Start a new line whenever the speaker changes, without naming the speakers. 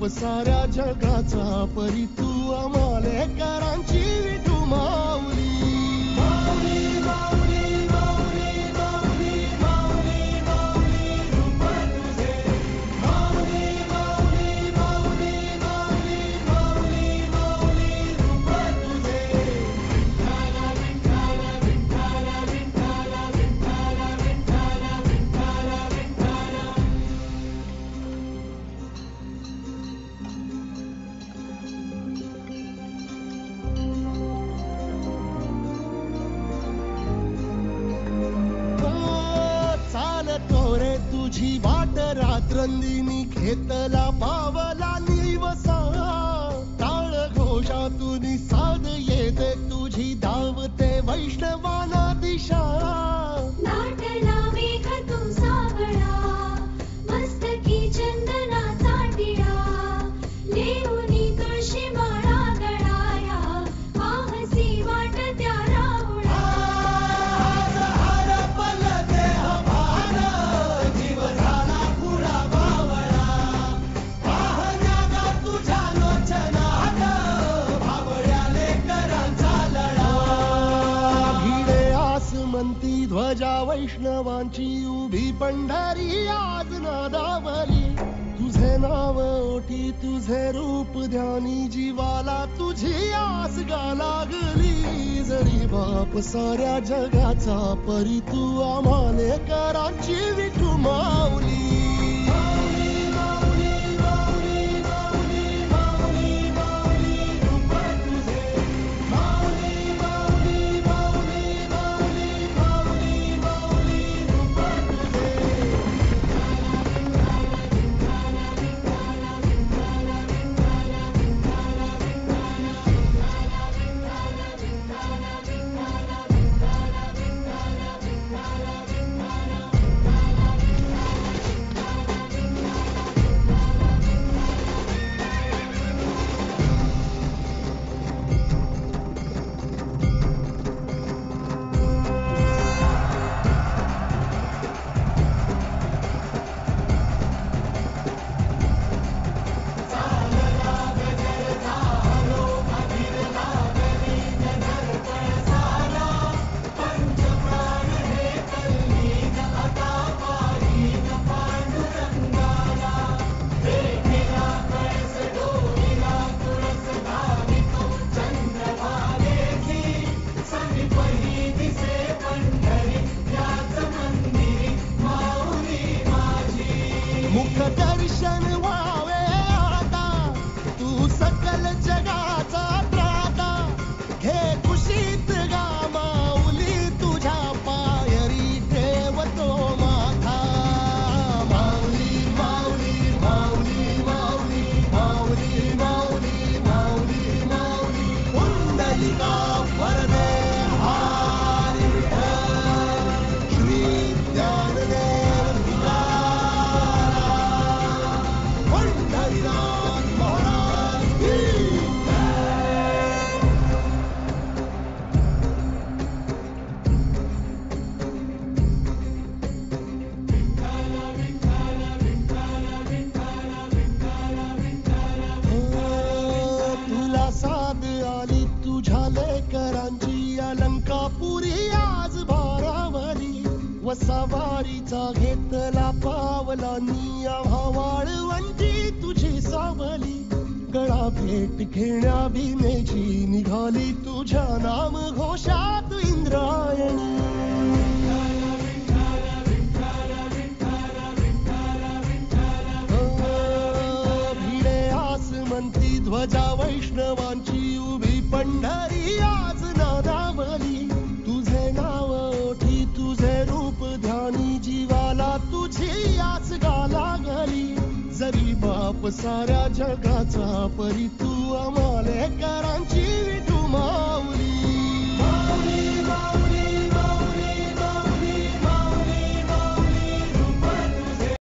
बाप साऱ्या जगाचा परी तू आम्हाले करांची विठू माऊली. तुझी वाट रात्रंदिनी घेतला पावला निवसा टाळ घोषातून साध येते तुझी धावते वैष्णवाना दिशा.
नाटला मेघ तू सावळा मस्तकी चंदनाचा टिळा लेऊनी तुळशी माळा गळाया पाहसी वाट त्या राहुळा. ध्वजा वैष्णवांची उभी पंढरी आज नादावली. तुझे नाव ओठी तुझे रूप ध्यानी जीवाला तुझी आस गा लागली. जरी बाप साऱ्या जगाचा परी तू आम्हाले करांची विठू माऊली. दर्शन व्हावे आता तू सकल जगाचा त्राता. घे कुशीत गा माऊली तुझ्या पायरी ठेवतो माथा. माऊली माऊली माऊली माऊली माऊली माऊली माऊली माऊली पुंडलिका वरदे हरी श्री ज्ञानदेव करांची अलंकापुरी आज भारावली. वसावारीचा घेतला पावला निया वाळवंटी तुझी सावली. गळा भेट घेण्या भीमेची निघाली तुझ्या नाम घोषात इंद्रायणी. भिडे आसमंती ध्वजा वैष्णवांची उभी पंढरी आज नादावली. तुझे नाव ओठी तुझे रूप ध्यानी जीवाला तुझी आस गा लागली. जरी बाप साऱ्या जगाचा परी तू आम्हाले करांची विठू माऊली.